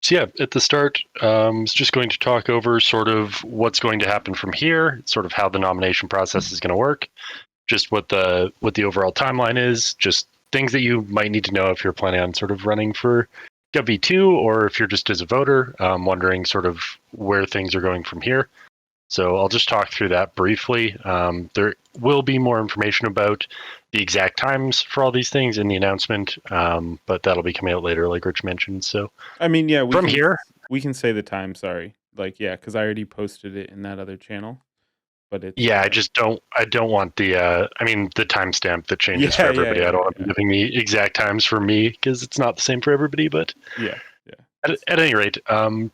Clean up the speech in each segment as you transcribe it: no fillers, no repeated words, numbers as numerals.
So yeah, at the start, it's just going to talk over sort of what's going to happen from here, sort of how the nomination process is going to work, just what the overall timeline is, just things that you might need to know if you're planning on sort of running for GovV2 or if you're just as a voter, wondering sort of where things are going from here. So I'll just talk through that briefly. There will be more information about the exact times for all these things in the announcement, but that'll be coming out later, like Rich mentioned. So I mean, yeah, from here, we can say the time. Sorry, like yeah, because I already posted it in that other channel. But it's yeah, I don't want the timestamp that changes for yeah, yeah, everybody. I yeah, don't want to yeah, be giving the exact times for me because it's not the same for everybody. But yeah, yeah. at any rate,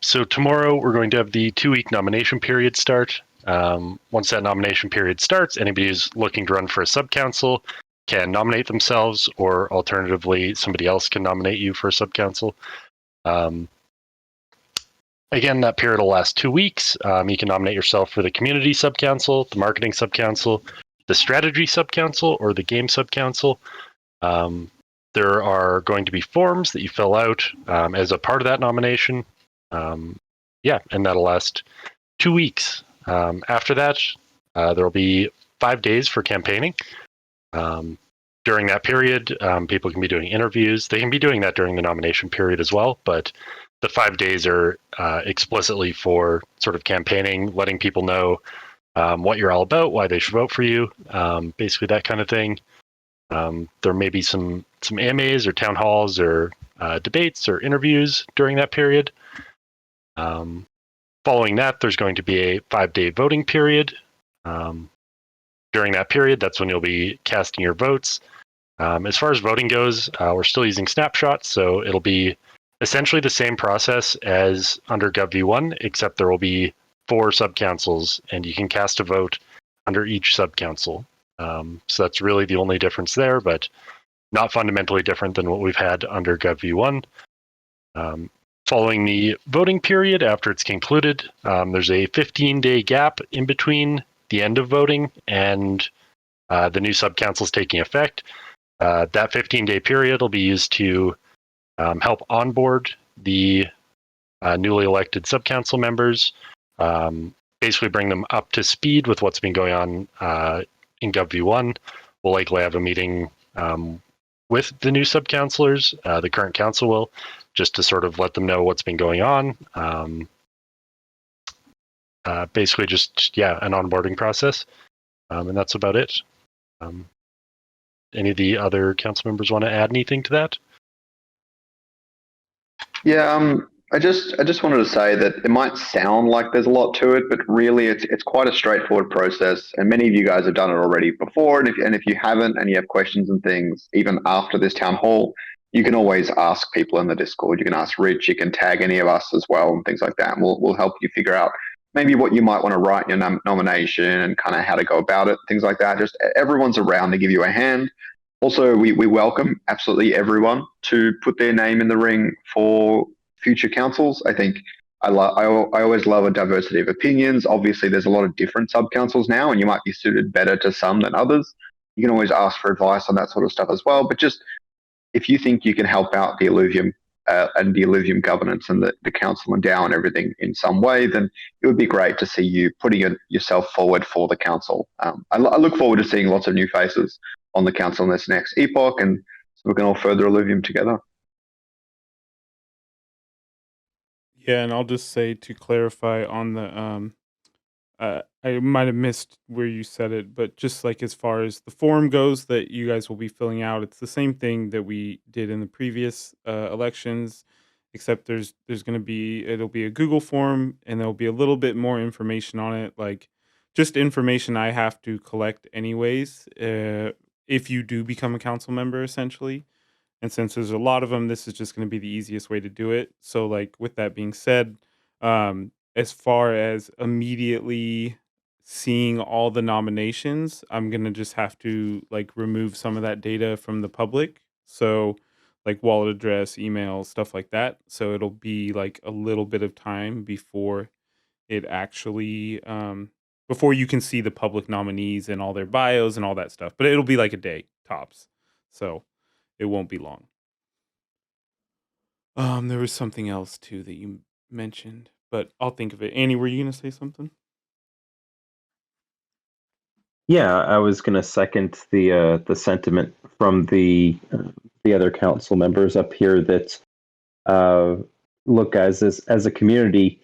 so tomorrow we're going to have the 2-week nomination period start. Once that nomination period starts, anybody who's looking to run for a sub-council can nominate themselves, or alternatively, somebody else can nominate you for a sub-council. Again, that period will last 2 weeks. You can nominate yourself for the community sub-council, the marketing sub-council, the strategy sub-council, or the game sub-council. There are going to be forms that you fill out as a part of that nomination. Yeah, and that'll last 2 weeks. After that, there will be 5 days for campaigning. During that period, people can be doing interviews. They can be doing that during the nomination period as well, but the 5 days are explicitly for sort of campaigning, letting people know what you're all about, why they should vote for you, basically that kind of thing. There may be some AMAs or town halls or debates or interviews during that period. Following that, there's going to be a 5-day voting period. During that period, that's when you'll be casting your votes. As far as voting goes, we're still using snapshots, so it'll be essentially the same process as under GovV1, except there will be 4 sub-councils, and you can cast a vote under each sub-council. So that's really the only difference there, but not fundamentally different than what we've had under GovV1. Following the voting period, after it's concluded, there's a 15-day gap in between the end of voting and the new sub-councils taking effect. That 15-day period will be used to help onboard the newly elected sub-council members, basically bring them up to speed with what's been going on in GovV1. We'll likely have a meeting with the new sub-councilors, the current council will, just to sort of let them know what's been going on. Basically just, yeah, an onboarding process. And that's about it. Any of the other council members want to add anything to that? Yeah, I just wanted to say that it might sound like there's a lot to it, but really it's quite a straightforward process, and many of you guys have done it already before. And if you haven't and you have questions and things, even after this town hall, you can always ask people in the Discord. You can ask Rich. You can tag any of us as well, and things like that. And we'll help you figure out maybe what you might want to write in your nomination and kind of how to go about it, things like that. Just everyone's around to give you a hand. Also, we welcome absolutely everyone to put their name in the ring for future councils. I think I always love a diversity of opinions. Obviously, there's a lot of different sub councils now, and you might be suited better to some than others. You can always ask for advice on that sort of stuff as well. But just if you think you can help out the Illuvium and the Illuvium governance and the council and DAO and everything in some way, then it would be great to see you putting yourself forward for the council. I look forward to seeing lots of new faces on the council in this next epoch, and so we can all further Illuvium together. Yeah, and I'll just say to clarify on the I might have missed where you said it, but just like as far as the form goes that you guys will be filling out, it's the same thing that we did in the previous elections, except there's going to be it'll be a Google form and there'll be a little bit more information on it, like just information I have to collect anyways. If you do become a council member, essentially. And since there's a lot of them, this is just going to be the easiest way to do it. So, like, with that being said, as far as immediately seeing all the nominations, I'm going to just have to, like, remove some of that data from the public. So, like, wallet address, email, stuff like that. So, it'll be like a little bit of time before it actually, before you can see the public nominees and all their bios and all that stuff. But it'll be like a day tops. So, it won't be long. There was something else too that you mentioned, but I'll think of it. Annie, were you gonna say something? Yeah, I was going to second the sentiment from the other council members up here that uh, look, guys, as a community,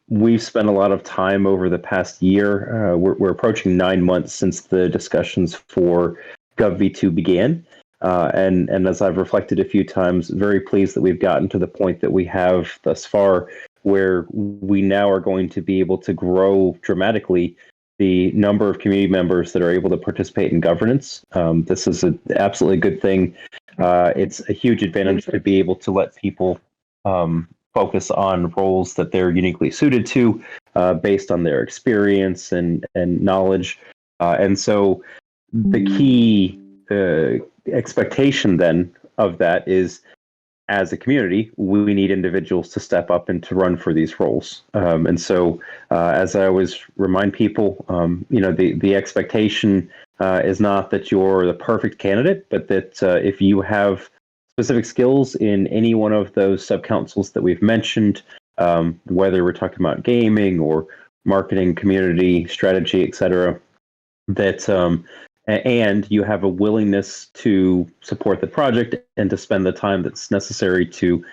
we've spent a lot of time over the past year. We're approaching 9 months since the discussions for GovV2 began. And as I've reflected a few times, very pleased that we've gotten to the point that we have thus far, where we now are going to be able to grow dramatically the number of community members that are able to participate in governance. This is an absolutely good thing. It's a huge advantage to be able to let people focus on roles that they're uniquely suited to, based on their experience and knowledge. And so the key expectation then of that is, as a community, we need individuals to step up and to run for these roles. And so, as I always remind people, the expectation is not that you're the perfect candidate, but that if you have specific skills in any one of those sub-councils that we've mentioned, whether we're talking about gaming or marketing, community, strategy, etc., that and you have a willingness to support the project and to spend the time that's necessary to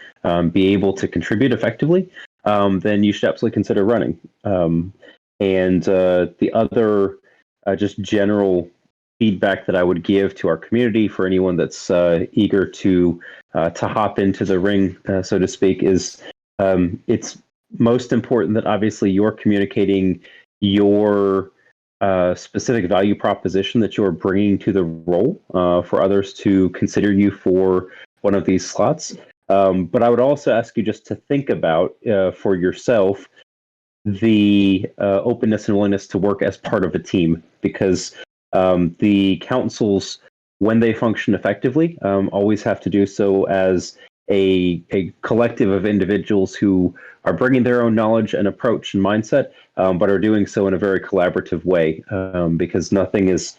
be able to contribute effectively, then you should absolutely consider running. And the other just general feedback that I would give to our community for anyone that's eager to hop into the ring, so to speak, is it's most important that obviously you're communicating your specific value proposition that you're bringing to the role for others to consider you for one of these slots. But I would also ask you just to think about for yourself the openness and willingness to work as part of a team, because the councils, when they function effectively, always have to do so as a collective of individuals who are bringing their own knowledge and approach and mindset, but are doing so in a very collaborative way, because nothing is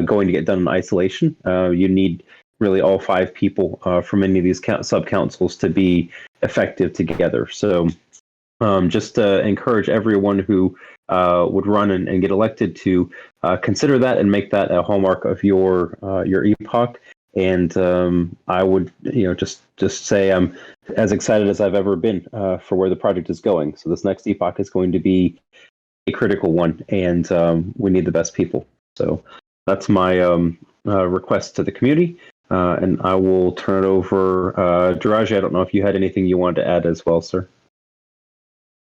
going to get done in isolation. You need really all five people from any of these sub councils to be effective together. So just encourage everyone who would run and get elected to consider that and make that a hallmark of your epoch. And I would, just say I'm as excited as I've ever been for where the project is going. So this next epoch is going to be a critical one, and we need the best people. So that's my request to the community. And I will turn it over. Jiraji, I don't know if you had anything you wanted to add as well, sir.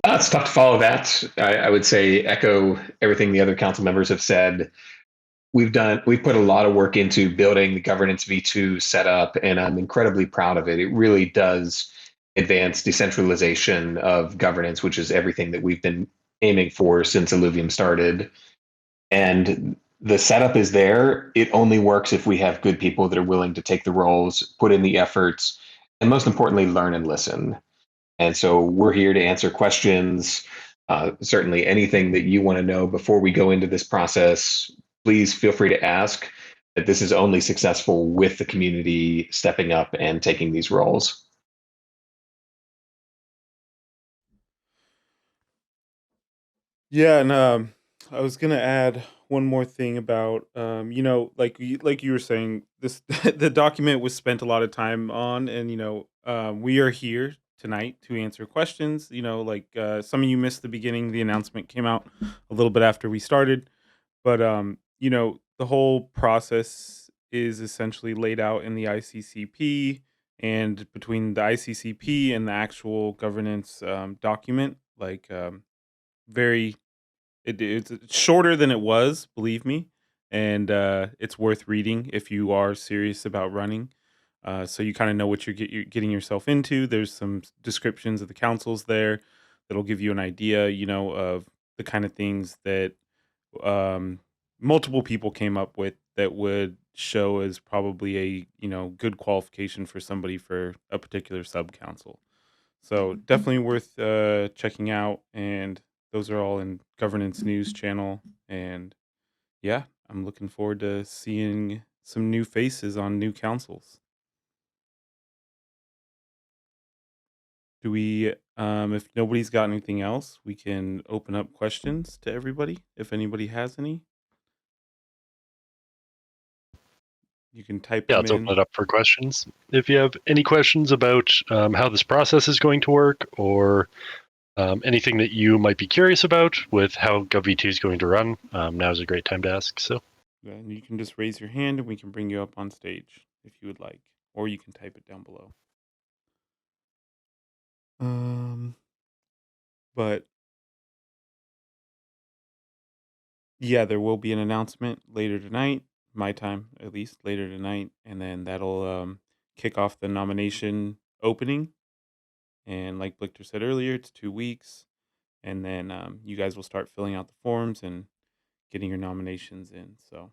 It's tough to follow that. I would say echo everything the other council members have said. We've put a lot of work into building the governance V2 setup, and I'm incredibly proud of it. It really does advance decentralization of governance, which is everything that we've been aiming for since Illuvium started. And the setup is there. It only works if we have good people that are willing to take the roles, put in the efforts, and most importantly, learn and listen. And so we're here to answer questions. Certainly anything that you want to know before we go into this process, please feel free to ask. That this is only successful with the community stepping up and taking these roles. Yeah, and I was gonna add one more thing about like you were saying, this the document was spent a lot of time on, and we are here tonight to answer questions. Some of you missed the beginning; the announcement came out a little bit after we started, but the whole process is essentially laid out in the ICCP, and between the ICCP and the actual governance document, very it's shorter than it was, believe me, and it's worth reading if you are serious about running. So you kind of know what you're getting yourself into. There's some descriptions of the councils there that'll give you an idea, of the kind of things that um, multiple people came up with that would show as probably a good qualification for somebody for a particular sub council. So definitely worth checking out, and those are all in governance news channel. And yeah, I'm looking forward to seeing some new faces on new councils. Do we, if nobody's got anything else, we can open up questions to everybody. If anybody has any, you can type Yeah, them let's open in. it up for questions. If you have any questions about how this process is going to work, or anything that you might be curious about with how GovV2 is going to run, now is a great time to ask. So, And you can just raise your hand and we can bring you up on stage if you would like, or you can type it down below. But yeah, there will be an announcement later tonight, my time at least, later tonight, and then that'll kick off the nomination opening. And like Blichter said earlier, it's 2 weeks, and then you guys will start filling out the forms and getting your nominations in. So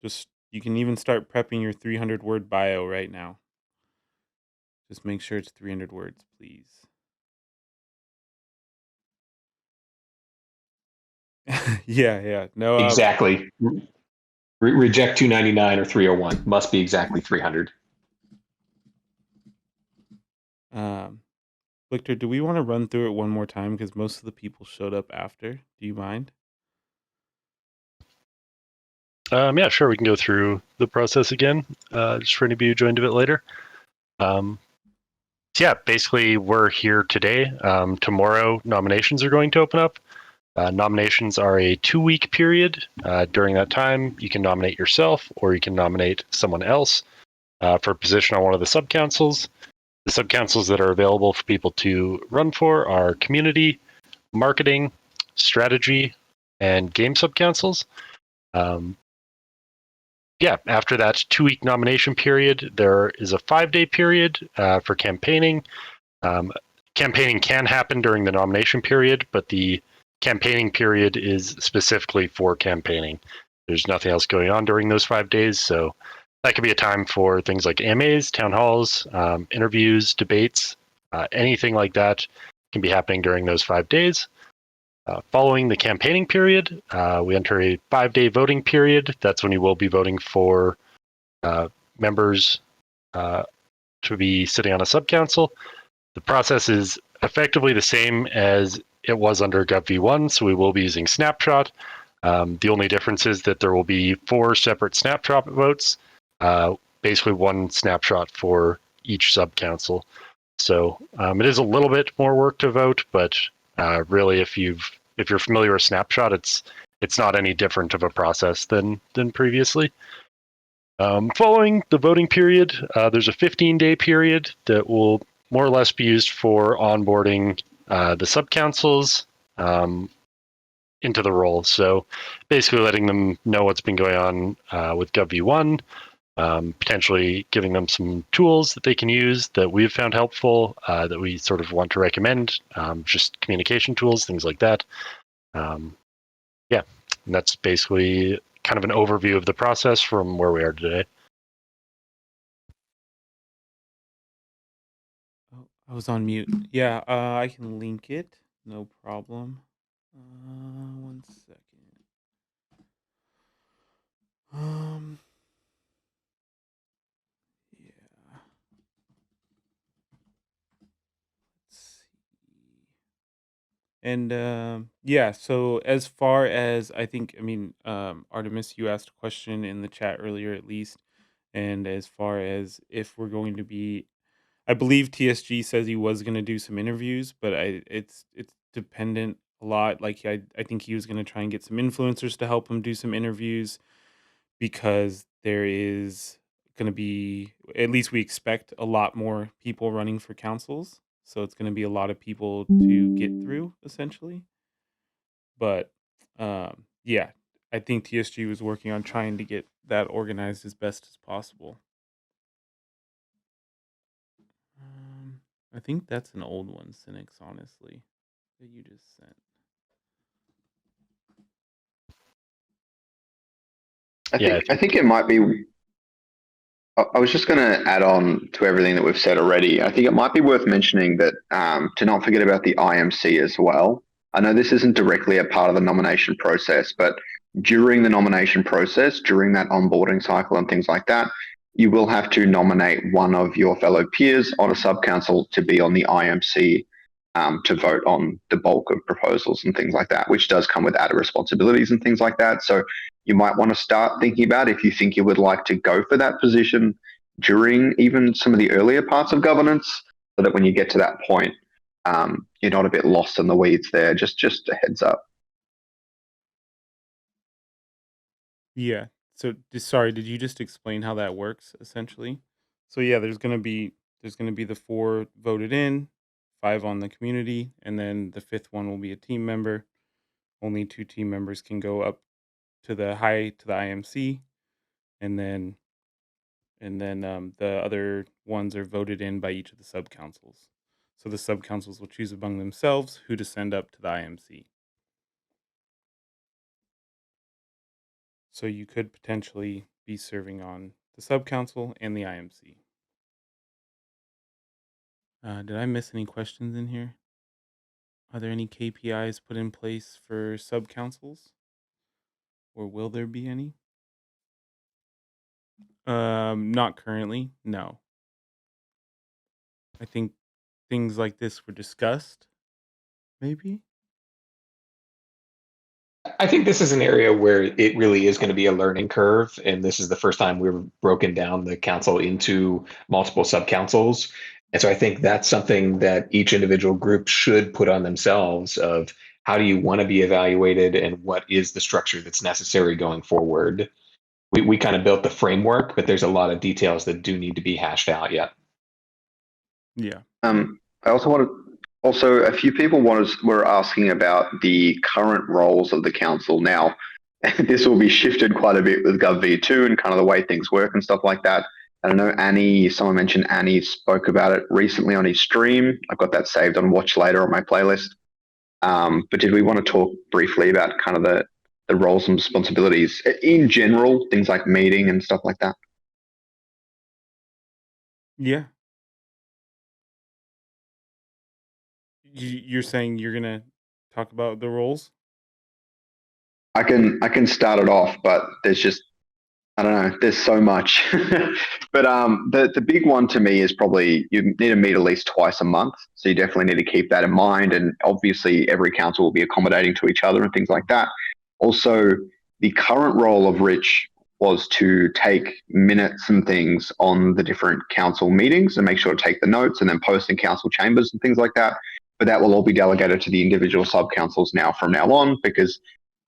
just you can even start prepping your 300-word bio right now. Just make sure it's 300 words, please. Yeah. No, Exactly. Reject 299 or 301. Must be exactly 300. Victor, do we want to run through it one more time? Because most of the people showed up after. Do you mind? yeah, sure, we can go through the process again, just for anybody who joined a bit later. So yeah, basically, we're here today. Tomorrow, nominations are going to open up. Nominations are a 2-week period. During that time, you can nominate yourself or you can nominate someone else for a position on one of the sub-councils. The sub-councils that are available for people to run for are community, marketing, strategy, and game sub-councils. Yeah, after that 2-week nomination period, there is a 5-day period for campaigning. Campaigning can happen during the nomination period, but the campaigning period is specifically for campaigning. There's nothing else going on during those 5 days, so that could be a time for things like AMAs, town halls, interviews, debates, anything like that can be happening during those 5 days. Following the campaigning period, we enter a 5-day voting period. That's when you will be voting for members to be sitting on a sub-council. The process is effectively the same as it was under GovV1, so we will be using Snapshot. The only difference is that there will be 4 separate Snapshot votes, basically 1 snapshot for each sub-council. So it is a little bit more work to vote, but really, if you're familiar with Snapshot, it's not any different of a process than previously. Following the voting period, there's a 15-day period that will more or less be used for onboarding the sub-councils into the role. So basically letting them know what's been going on with GovV1, potentially giving them some tools that they can use that we've found helpful, that we sort of want to recommend, just communication tools, things like that. Yeah, and that's basically kind of an overview of the process from where we are today. Oh, I was on mute. Yeah, I can link it. No problem. 1 second. Yeah. Let's see. And yeah, so as far as Artemis, you asked a question in the chat earlier at least, and as far as if we're going to be, I believe TSG says he was going to do some interviews, but it's dependent a lot. Like I think he was going to try and get some influencers to help him do some interviews because there is going to be, at least we expect, a lot more people running for councils. So it's going to be a lot of people to get through essentially. But yeah, I think TSG was working on trying to get that organized as best as possible. I think that's an old one, Cynics, honestly, that you just sent. I think it might be. I was just going to add on to everything that we've said already. I think it might be worth mentioning that to not forget about the IMC as well. I know this isn't directly a part of the nomination process, but during the nomination process, during that onboarding cycle and things like that, you will have to nominate one of your fellow peers on a sub-council to be on the IMC to vote on the bulk of proposals and things like that, which does come with added responsibilities and things like that. So you might want to start thinking about if you think you would like to go for that position during even some of the earlier parts of governance, so that when you get to that point, you're not a bit lost in the weeds there. Just a heads up. Yeah. So, sorry, did you just explain how that works essentially? So yeah, there's gonna be the 4 voted in, 5 on the community, and then the 5th one will be a team member. Only 2 team members can go up to the IMC, and then the other ones are voted in by each of the sub councils. So the sub councils will choose among themselves who to send up to the IMC. So you could potentially be serving on the sub council and the IMC. Did I miss any questions in here? Are there any KPIs put in place for sub councils, or will there be any? Not currently. No. I think things like this were discussed. Maybe. I think this is an area where it really is going to be a learning curve. And this is the first time we've broken down the council into multiple sub-councils. And so I think that's something that each individual group should put on themselves of how do you want to be evaluated and what is the structure that's necessary going forward. We kind of built the framework, but there's a lot of details that do need to be hashed out yet. Yeah. I also a few people were asking about the current roles of the council. Now, this will be shifted quite a bit with GovV2 and kind of the way things work and stuff like that. I don't know, someone mentioned Annie spoke about it recently on his stream. I've got that saved on watch later on my playlist. But did we want to talk briefly about kind of the roles and responsibilities in general, things like meeting and stuff like that? Yeah. You're saying you're gonna talk about the roles? I can start it off, but there's just, I don't know, there's so much. But the big one to me is probably you need to meet at least twice a month. So you definitely need to keep that in mind. And obviously every council will be accommodating to each other and things like that. Also, the current role of Rich was to take minutes and things on the different council meetings and make sure to take the notes and then post in council chambers and things like that. But that will all be delegated to the individual sub-councils now from now on, because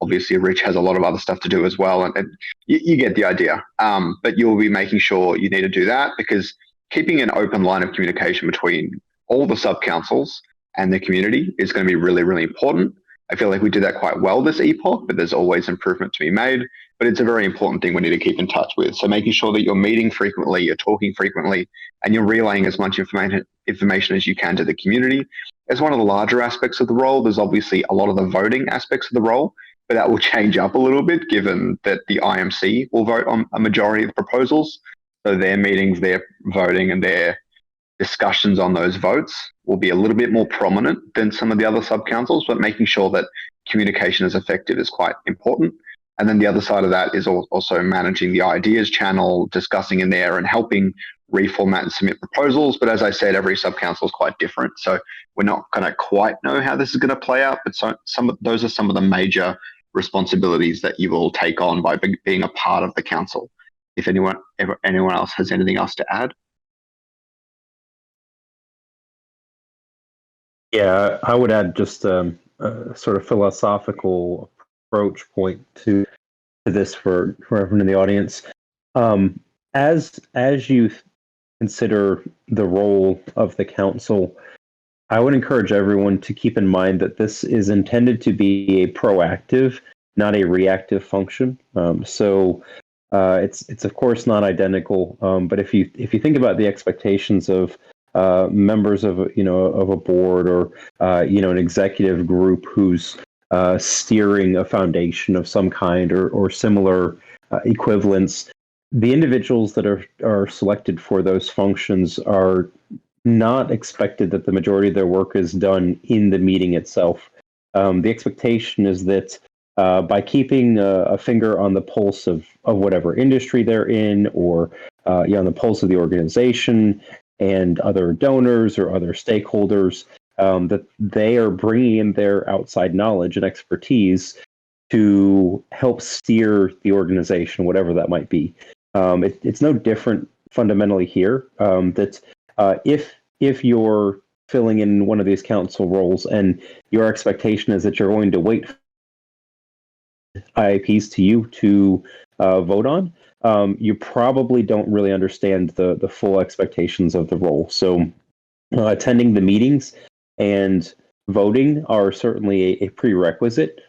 obviously Rich has a lot of other stuff to do as well. And you get the idea. But you'll be making sure you need to do that, because keeping an open line of communication between all the sub-councils and the community is going to be really, really important. I feel like we did that quite well this epoch, but there's always improvement to be made. But it's a very important thing we need to keep in touch with. So making sure that you're meeting frequently, you're talking frequently, and you're relaying as much information as you can to the community. As one of the larger aspects of the role, there's obviously a lot of the voting aspects of the role, but that will change up a little bit given that the IMC will vote on a majority of the proposals. So their meetings, their voting, and their discussions on those votes will be a little bit more prominent than some of the other sub-councils, but making sure that communication is effective is quite important. And then the other side of that is also managing the ideas channel, discussing in there and helping reformat and submit proposals. But as I said, every sub-council is quite different. So we're not going to quite know how this is going to play out, but those are some of the major responsibilities that you will take on by being a part of the council. If anyone else has anything else to add. Yeah, I would add just a sort of philosophical approach point to this for everyone in the audience. As you consider the role of the council, I would encourage everyone to keep in mind that this is intended to be a proactive, not a reactive function. So it's of course not identical, but if you think about the expectations of members of a board or an executive group who's steering a foundation of some kind or similar equivalents, the individuals that are selected for those functions are not expected that the majority of their work is done in the meeting itself. The expectation is that by keeping a finger on the pulse of whatever industry they're in, or on the pulse of the organization and other donors or other stakeholders, that they are bringing in their outside knowledge and expertise to help steer the organization, whatever that might be. It's no different fundamentally here. That if you're filling in one of these council roles and your expectation is that you're going to wait IIPs to you to vote on, you probably don't really understand the full expectations of the role. So attending the meetings and voting are certainly a prerequisite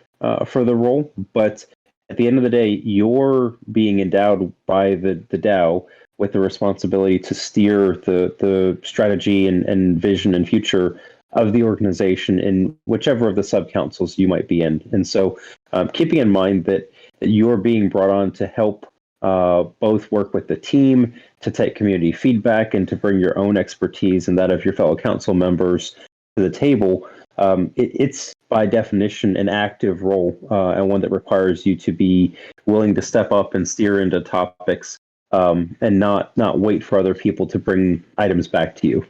for the role, but at the end of the day, you're being endowed by the DAO with the responsibility to steer the strategy and vision and future of the organization in whichever of the sub-councils you might be in. And so keeping in mind that you're being brought on to help both work with the team, to take community feedback, and to bring your own expertise and that of your fellow council members to the table, it's by definition an active role, and one that requires you to be willing to step up and steer into topics, and not wait for other people to bring items back to you.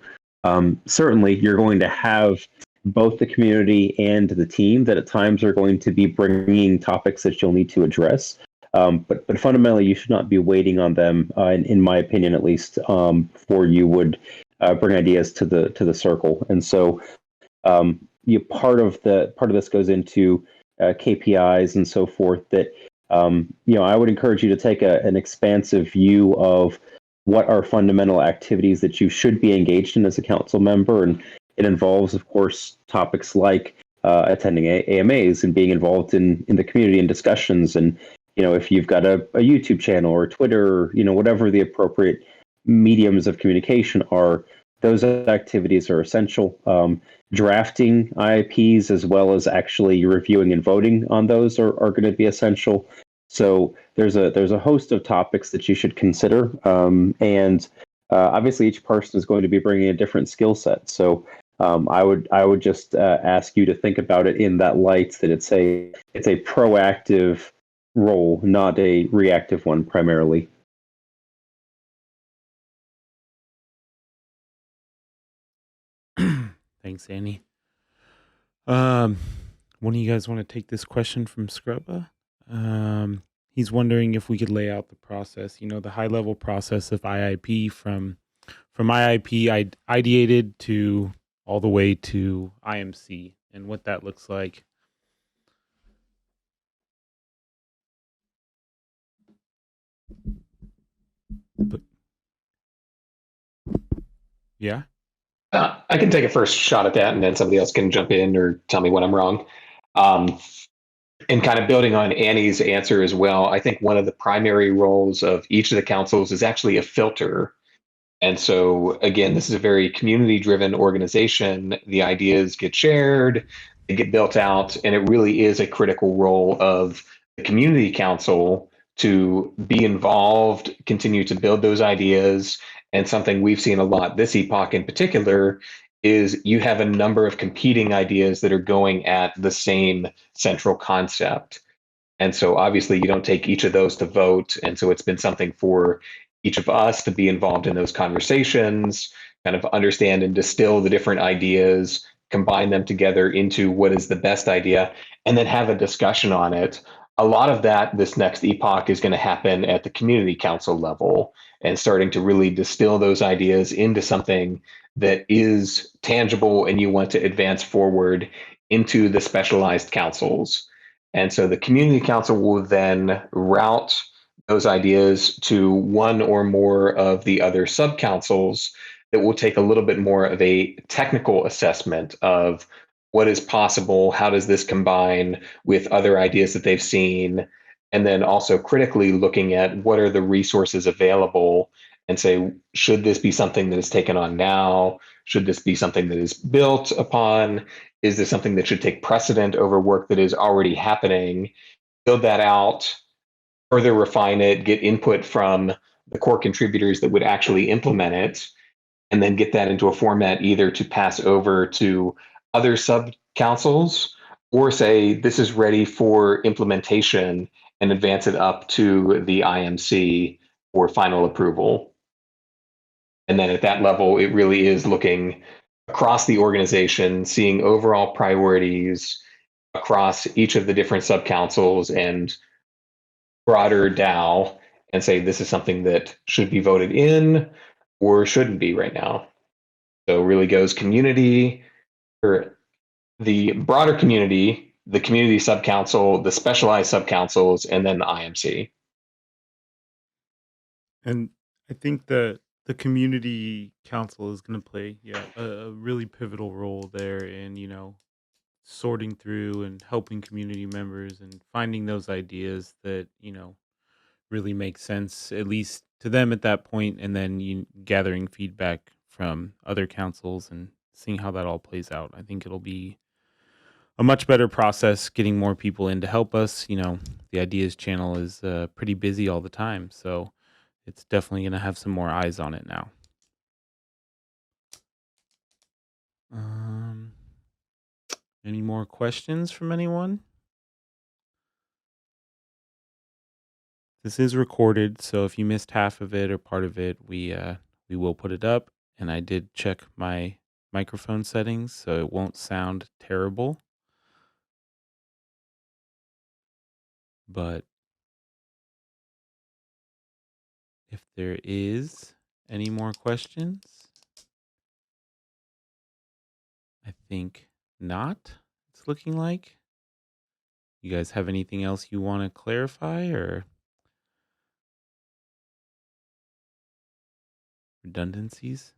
Certainly, you're going to have both the community and the team that at times are going to be bringing topics that you'll need to address. But fundamentally, you should not be waiting on them, in my opinion, at least, before you would bring ideas to the circle. And so, part of this goes into KPIs and so forth. That I would encourage you to take an expansive view of what are fundamental activities that you should be engaged in as a council member, and it involves, of course, topics like attending AMAs and being involved in the community and discussions, and if you've got a YouTube channel or Twitter, or, whatever the appropriate mediums of communication are, those activities are essential. Drafting IIPs as well as actually reviewing and voting on those are going to be essential. So there's a host of topics that you should consider, and obviously each person is going to be bringing a different skill set. So I would just ask you to think about it in that light, that it's a proactive role, not a reactive one primarily. Thanks, Annie. One of you guys want to take this question from Scrubba? He's wondering if we could lay out the process, the high level process of IIP from IIP ideated to all the way to IMC, and what that looks like. But, yeah. I can take a first shot at that, and then somebody else can jump in or tell me when I'm wrong. And kind of building on Annie's answer as well, I think one of the primary roles of each of the councils is actually a filter. And so, again, this is a very community-driven organization. The ideas get shared, they get built out, and it really is a critical role of the community council to be involved, continue to build those ideas. And something we've seen a lot this epoch in particular is you have a number of competing ideas that are going at the same central concept. And so obviously you don't take each of those to vote. And so it's been something for each of us to be involved in those conversations, kind of understand and distill the different ideas, combine them together into what is the best idea, and then have a discussion on it. A lot of that this next epoch is going to happen at the community council level, and starting to really distill those ideas into something that is tangible and you want to advance forward into the specialized councils. And so the community council will then route those ideas to one or more of the other sub-councils that will take a little bit more of a technical assessment of what is possible, how does this combine with other ideas that they've seen, and then also critically looking at what are the resources available and say, should this be something that is taken on now? Should this be something that is built upon? Is this something that should take precedent over work that is already happening? Build that out, further refine it, get input from the core contributors that would actually implement it, and then get that into a format either to pass over to other sub-councils or say, this is ready for implementation, and advance it up to the IMC for final approval. And then at that level, it really is looking across the organization, seeing overall priorities across each of the different subcouncils and broader DAO, and say this is something that should be voted in or shouldn't be right now. So it really goes community, or the broader community, the community subcouncil, the specialized subcouncils, and then the IMC. And I think the community council is going to play, a really pivotal role there in, sorting through and helping community members and finding those ideas that, really make sense, at least to them at that point, and then you gathering feedback from other councils and seeing how that all plays out. I think it'll be a much better process getting more people in to help us. The ideas channel is pretty busy all the time, so it's definitely going to have some more eyes on it now. Any more questions from anyone? This is recorded, so if you missed half of it or part of it, we will put it up. And I did check my microphone settings, so it won't sound terrible. But if there is any more questions, I think not. It's looking like. You guys have anything else you want to clarify or redundancies?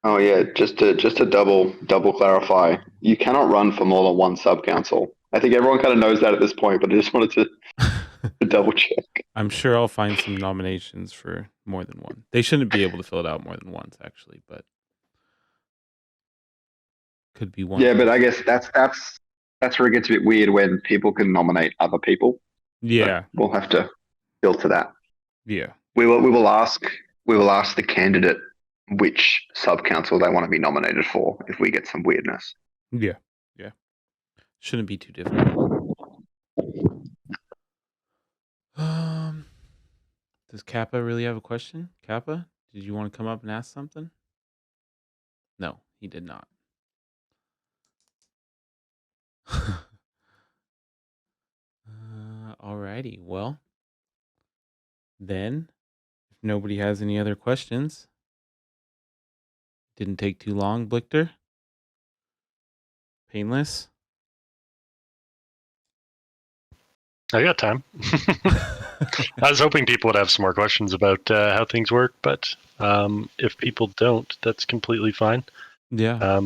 Oh yeah, just to double clarify, you cannot run for more than one sub council. I think everyone kind of knows that at this point, but I just wanted to double check. I'm sure I'll find some nominations for more than one. They shouldn't be able to fill it out more than once, actually, but could be one. Yeah, but I guess that's where it gets a bit weird when people can nominate other people. Yeah, But we'll have to filter that. yeah. We will ask the candidate which sub council they want to be nominated for if we get some weirdness. Yeah. Shouldn't be too difficult. Does Kappa really have a question? Kappa, did you want to come up and ask something? No, he did not. Alrighty. Well, then, if nobody has any other questions, didn't take too long, Blichter. Painless. I got time. I was hoping people would have some more questions about how things work, but if people don't, that's completely fine. Yeah.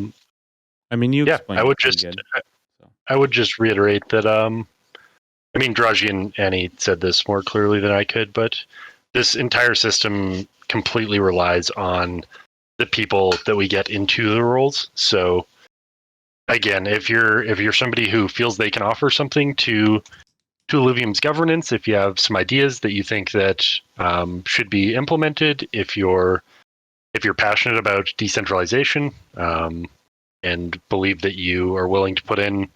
I mean, you explained. I would just reiterate that. I mean, Draji and Annie said this more clearly than I could, but this entire system completely relies on the people that we get into the roles. So, again, if you're somebody who feels they can offer something to Illuvium's governance, if you have some ideas that you think that should be implemented, if you're passionate about decentralization and believe that you are willing to put in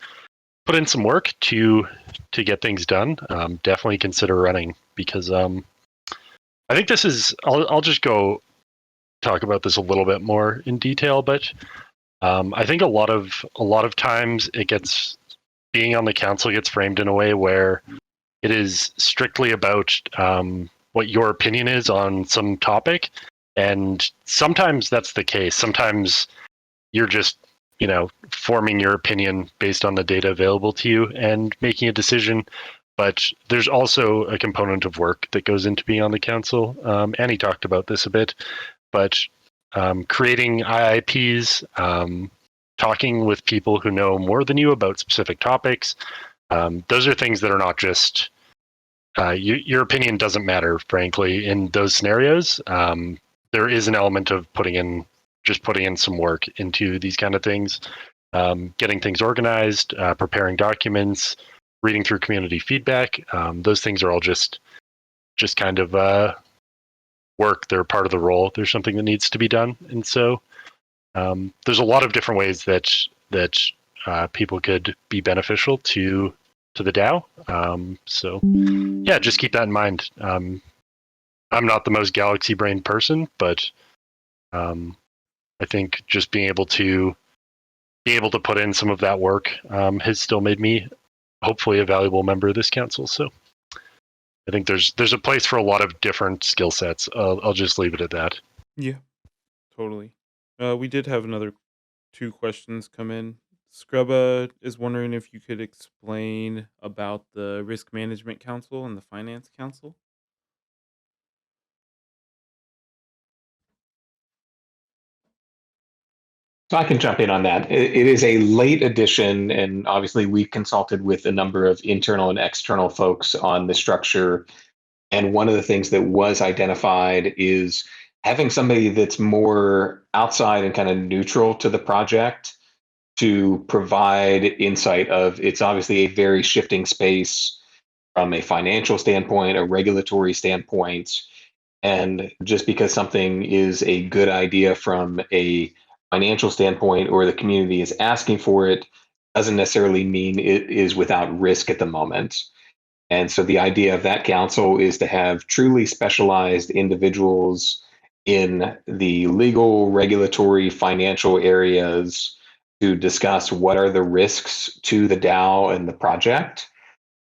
some work to get things done, definitely consider running, because I think this is. I'll just go talk about this a little bit more in detail, but I think a lot of times being on the council gets framed in a way where it is strictly about what your opinion is on some topic. And sometimes that's the case. Sometimes you're just, forming your opinion based on the data available to you and making a decision. But there's also a component of work that goes into being on the council. Annie talked about this a bit, but creating IIPs, talking with people who know more than you about specific topics. Those are things that are not just your opinion doesn't matter, frankly, in those scenarios. There is an element of putting in some work into these kind of things, getting things organized, preparing documents, reading through community feedback. Those things are all just kind of work. They're part of the role. There's something that needs to be done, and so there's a lot of different ways that people could be beneficial to the DAO. So yeah, just keep that in mind. I'm not the most galaxy brain person, but I think just being able to put in some of that work has still made me hopefully a valuable member of this council. So I think there's a place for a lot of different skill sets. I'll just leave it at that. Yeah, totally. We did have another 2 questions come in. Scrubba is wondering if you could explain about the Risk Management Council and the Finance Council. So I can jump in on that. It is a late addition, and obviously we consulted with a number of internal and external folks on the structure. And one of the things that was identified is having somebody that's more outside and kind of neutral to the project to provide insight of it's obviously a very shifting space from a financial standpoint, a regulatory standpoint. And just because something is a good idea from a financial standpoint or the community is asking for it doesn't necessarily mean it is without risk at the moment. And so the idea of that council is to have truly specialized individuals in the legal, regulatory, financial areas to discuss what are the risks to the DAO and the project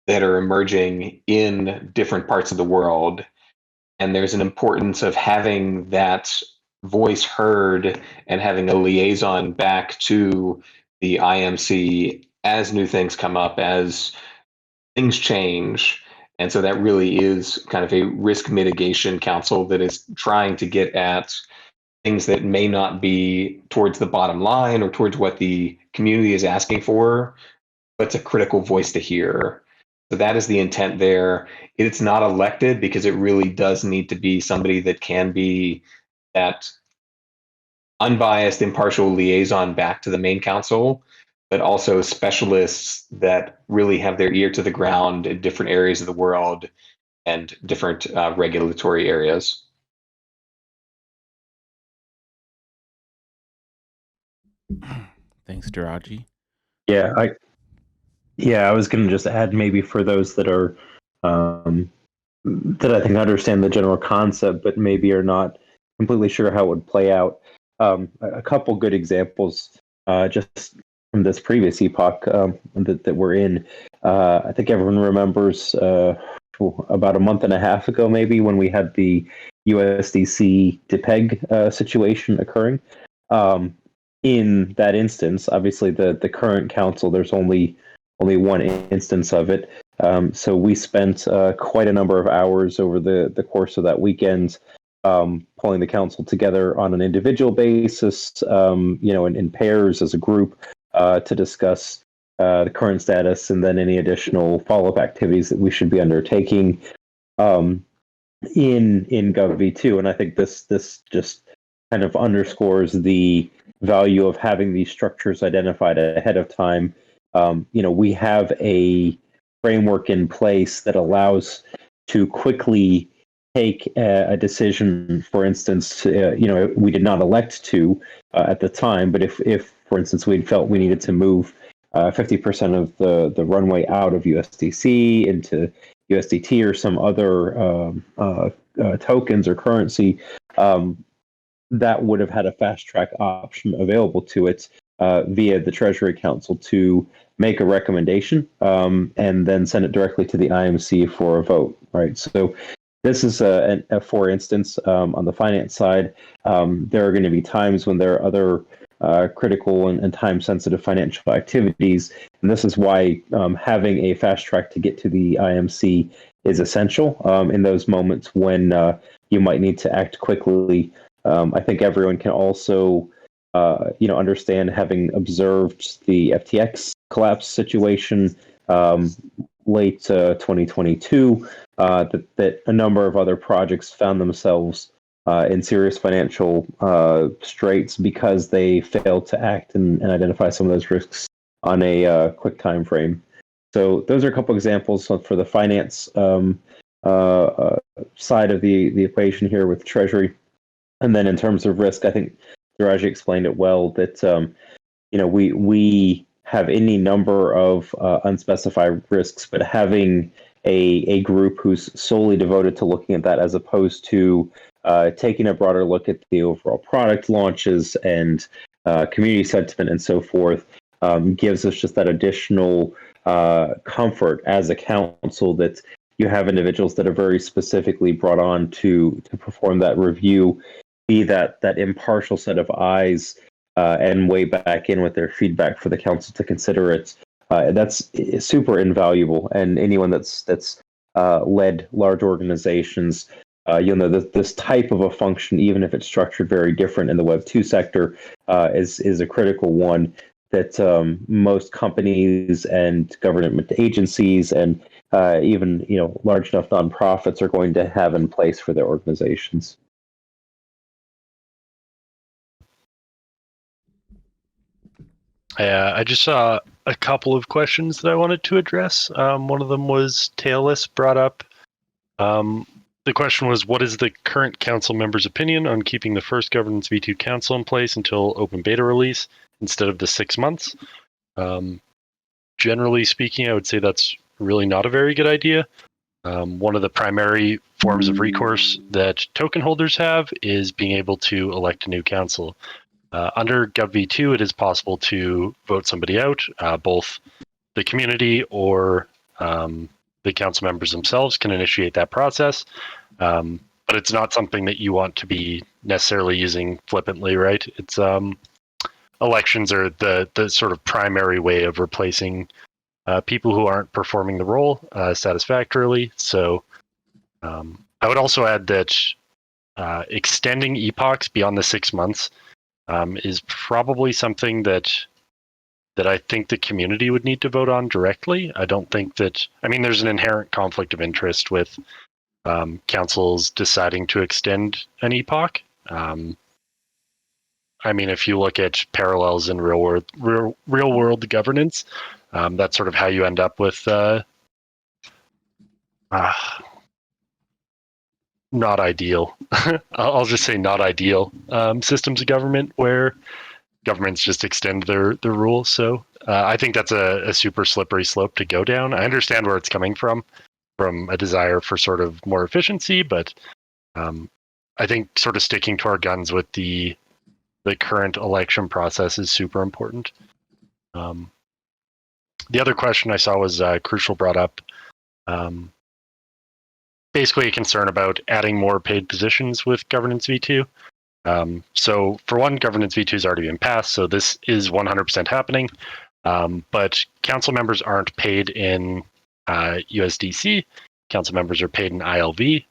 that are emerging in different parts of the world. And there's an importance of having that voice heard and having a liaison back to the IMC as new things come up, as things change. And so that really is kind of a risk mitigation council that is trying to get at things that may not be towards the bottom line or towards what the community is asking for, but it's a critical voice to hear. So that is the intent there. It's not elected because it really does need to be somebody that can be that unbiased, impartial liaison back to the main council, but also specialists that really have their ear to the ground in different areas of the world and different regulatory areas. Thanks, Diraji. Yeah, I was going to just add maybe for those that are that I think understand the general concept, but maybe are not completely sure how it would play out. A couple good examples just from this previous epoch that we're in. I think everyone remembers about a month and a half ago, maybe, when we had the USDC to peg situation occurring. In that instance, obviously the current council, there's only one instance of it. So we spent quite a number of hours over the course of that weekend pulling the council together on an individual basis, in pairs as a group to discuss the current status and then any additional follow-up activities that we should be undertaking in GovV2. And I think this just kind of underscores the value of having these structures identified ahead of time. We have a framework in place that allows to quickly take a decision. For instance, we did not elect to at the time, but if for instance, we felt we needed to move 50% of the runway out of USDC into USDT or some other tokens or currency, that would have had a fast track option available to it via the Treasury Council to make a recommendation and then send it directly to the IMC for a vote. Right. So this is for instance, on the finance side, there are going to be times when there are other critical and time-sensitive financial activities, and this is why having a fast track to get to the IMC is essential in those moments when you might need to act quickly. I think everyone can also, understand, having observed the FTX collapse situation late 2022, that a number of other projects found themselves in serious financial straits because they failed to act and identify some of those risks on a quick time frame. So those are a couple examples for the finance side of the equation here with Treasury. And then in terms of risk, I think Diraji explained it well that we have any number of unspecified risks, but having a group who's solely devoted to looking at that as opposed to taking a broader look at the overall product launches and community sentiment and so forth gives us just that additional comfort as a council that you have individuals that are very specifically brought on to perform that review, be that impartial set of eyes, and weigh back in with their feedback for the council to consider it. That's super invaluable, and anyone that's led large organizations, you'll know that this type of a function, even if it's structured very different in the Web 2 sector, is a critical one that most companies and government agencies and even large enough nonprofits are going to have in place for their organizations. I just saw a couple of questions that I wanted to address. One of them was Tailless brought up. The question was, what is the current council member's opinion on keeping the first governance V2 council in place until open beta release instead of the 6 months? Generally speaking, I would say that's really not a very good idea. One of the primary forms of recourse that token holders have is being able to elect a new council. Under GovV2, it is possible to vote somebody out, both the community or the council members themselves can initiate that process. But it's not something that you want to be necessarily using flippantly, right? It's elections are the sort of primary way of replacing people who aren't performing the role satisfactorily. So I would also add that extending epochs beyond the 6 months is probably something that I think the community would need to vote on directly. I don't think that, there's an inherent conflict of interest with councils deciding to extend an epoch. If you look at parallels in real world governance, that's sort of how you end up with not ideal. I'll just say not ideal systems of government where governments just extend their rules. So I think that's a super slippery slope to go down. I understand where it's coming from a desire for sort of more efficiency, but I think sort of sticking to our guns with the current election process is super important. The other question I saw was Crucial brought up basically a concern about adding more paid positions with Governance V2. So for one, Governance V2 has already been passed, so this is 100% happening. But council members aren't paid in USDC. Council members are paid in ILV,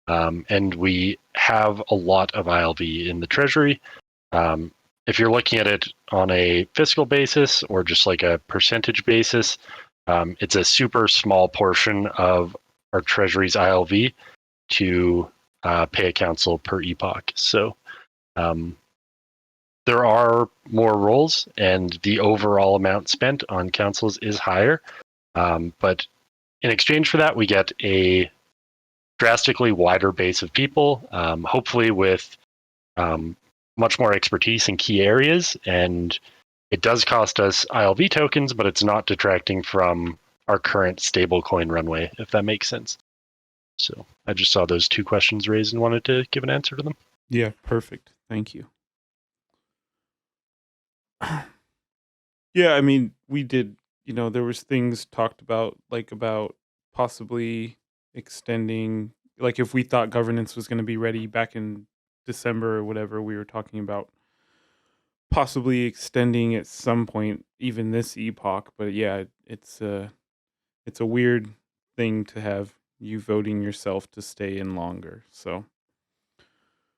and we have a lot of ILV in the treasury. If you're looking at it on a fiscal basis or just like a percentage basis, it's a super small portion of our treasury's ILV to pay a council per epoch. So there are more roles and the overall amount spent on councils is higher. But in exchange for that, we get a drastically wider base of people, hopefully with much more expertise in key areas. And it does cost us ILV tokens, but it's not detracting from our current stablecoin runway, if that makes sense. So I just saw those two questions raised and wanted to give an answer to them. Yeah, perfect. Thank you. Yeah, we did, there was things talked about, like about possibly extending, like if we thought governance was going to be ready back in December or whatever, we were talking about possibly extending at some point, even this epoch. But yeah, it's a weird thing to have you voting yourself to stay in longer. So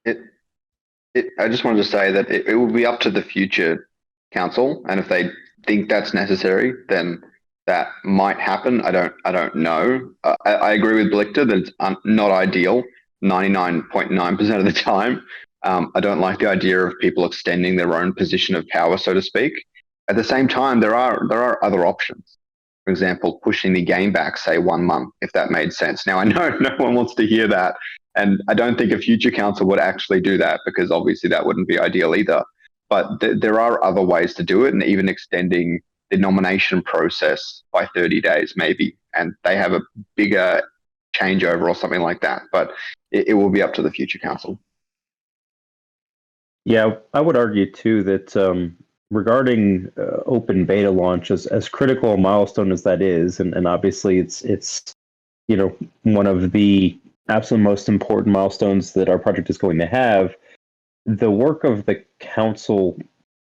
I just wanted to say that it will be up to the future council, and if they think that's necessary, then that might happen. I don't know. I agree with Blichter that it's not ideal 99.9% of the time. I don't like the idea of people extending their own position of power, so to speak. At the same time, there are other options. For example, pushing the game back, say 1 month, if that made sense. Now, I know no one wants to hear that, and I don't think a future council would actually do that because obviously that wouldn't be ideal either. But there are other ways to do it, and even extending the nomination process by 30 days maybe. And they have a bigger changeover or something like that. But it will be up to the future council. Yeah, I would argue too that regarding open beta launch, as critical a milestone as that is, and obviously it's one of the absolute most important milestones that our project is going to have. The work of the council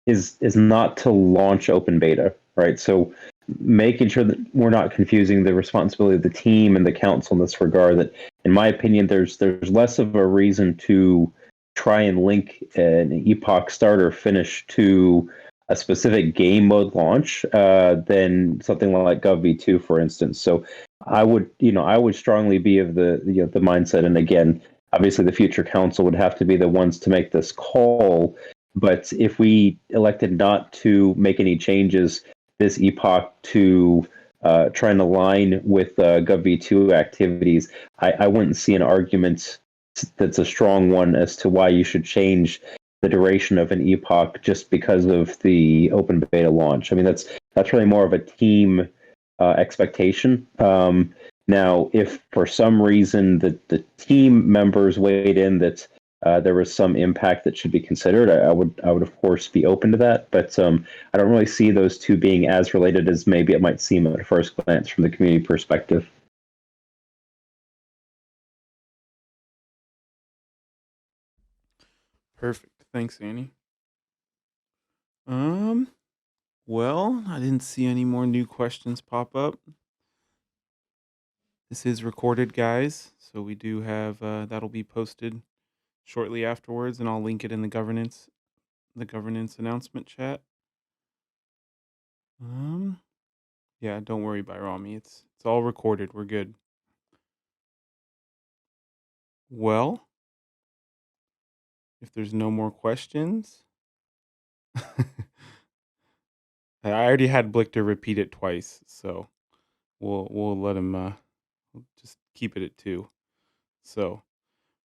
is not to launch open beta, right? So making sure that we're not confusing the responsibility of the team and the council in this regard. That, in my opinion, there's less of a reason to try and link an epoch start or finish to a specific game mode launch than something like GovV2, for instance. So I would strongly be of the mindset, and again, obviously the future council would have to be the ones to make this call. But if we elected not to make any changes this epoch to try and align with GovV2 activities, I wouldn't see an argument that's a strong one as to why you should change the duration of an epoch just because of the open beta launch. I mean, that's really more of a team expectation. Now, if for some reason the team members weighed in that there was some impact that should be considered, I would of course be open to that. But I don't really see those two being as related as maybe it might seem at first glance from the community perspective. Perfect. Thanks, Annie. Well, I didn't see any more new questions pop up. This is recorded, guys, so we do have that'll be posted shortly afterwards, and I'll link it in the governance announcement chat. Yeah, don't worry, Bairami. It's all recorded. We're good. Well, if there's no more questions, I already had Blichter repeat it twice, so we'll let him we'll just keep it at 2. So,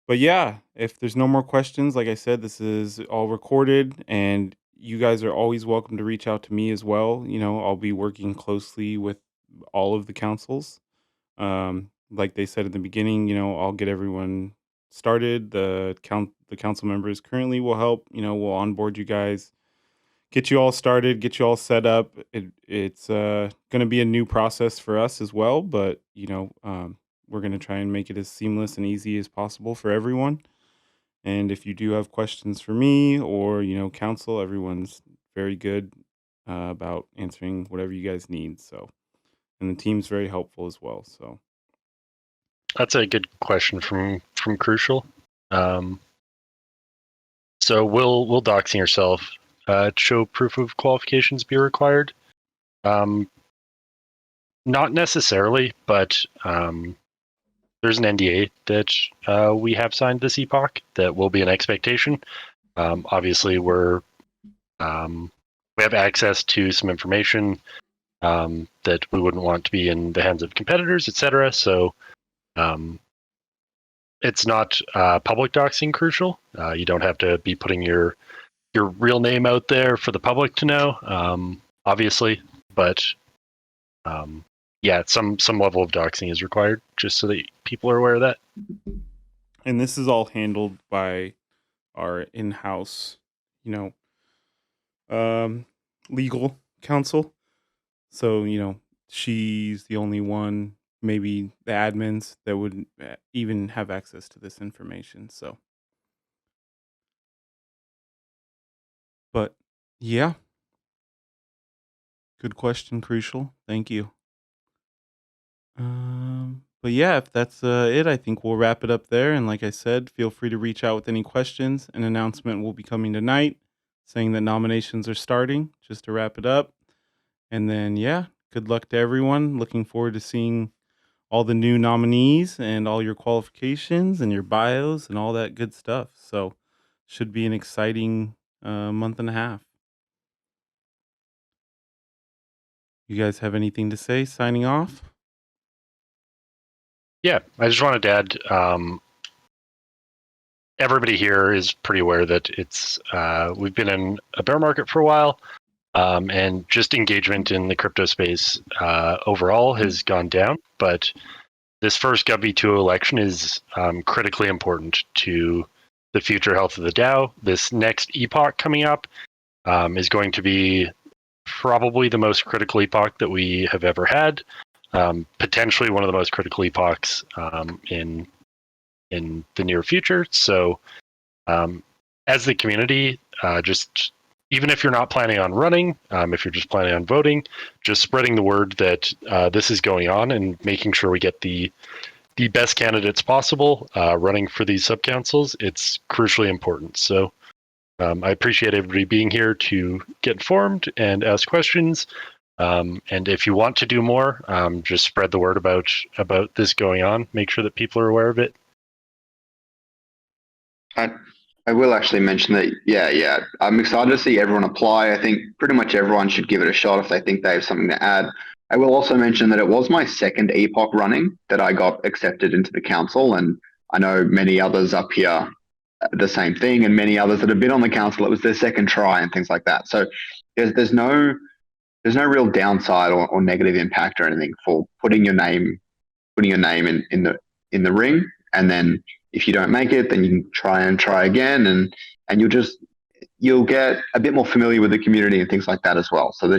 but yeah, if there's no more questions, like I said, this is all recorded, and you guys are always welcome to reach out to me as well. I'll be working closely with all of the councils. Like they said at the beginning, I'll get everyone started. The council members currently will help. We'll onboard you guys, get you all started, get you all set up. It's going to be a new process for us as well, but we're going to try and make it as seamless and easy as possible for everyone. And if you do have questions for me or council, everyone's very good about answering whatever you guys need. So, and the team's very helpful as well. So that's a good question from Crucial. So will doxing yourself show proof of qualifications be required? Not necessarily, but there's an NDA that we have signed this epoch that will be an expectation. Obviously, we have access to some information that we wouldn't want to be in the hands of competitors, etc. So it's not public doxing Crucial. You don't have to be putting your real name out there for the public to know, obviously, but yeah, some level of doxing is required just so that people are aware of that. And this is all handled by our in-house, legal counsel. So, she's the only one, maybe the admins, that would even have access to this information. So, but yeah, good question, Crucial. Thank you. But yeah, if that's it, I think we'll wrap it up there. And like I said, feel free to reach out with any questions. An announcement will be coming tonight saying that nominations are starting, just to wrap it up. And then, yeah, good luck to everyone. Looking forward to seeing all the new nominees and all your qualifications and your bios and all that good stuff. So should be an exciting month and a half. You guys have anything to say signing off? Yeah, I just wanted to add, everybody here is pretty aware that we've been in a bear market for a while, and just engagement in the crypto space overall has gone down. But this first GovV2 election is critically important to the future health of the DAO. This next epoch coming up is going to be probably the most critical epoch that we have ever had. Potentially one of the most critical epochs in the near future. So, as the community, just even if you're not planning on running, if you're just planning on voting, just spreading the word that this is going on and making sure we get the best candidates possible running for these subcouncils. It's crucially important. So I appreciate everybody being here to get informed and ask questions. And if you want to do more, just spread the word about this going on. Make sure that people are aware of it. I will actually mention that, yeah. I'm excited to see everyone apply. I think pretty much everyone should give it a shot if they think they have something to add. I will also mention that it was my second epoch running that I got accepted into the council, and I know many others up here the same thing, and many others that have been on the council, it was their second try and things like that. So there's no real downside or negative impact or anything for putting your name in the ring, and then if you don't make it, then you can try again, and you'll get a bit more familiar with the community and things like that as well. So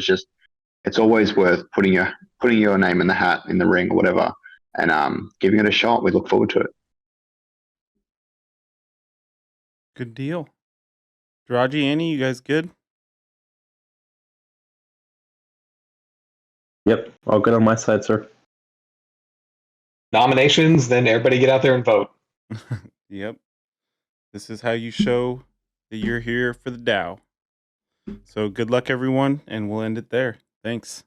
it's always worth putting your name in the hat, in the ring or whatever, and giving it a shot. We look forward to it. Good deal. Raji, Annie, you guys good? Yep, all good on my side, sir. Nominations, then everybody get out there and vote. Yep. This is how you show that you're here for the DAO. So good luck, everyone, and we'll end it there. Thanks.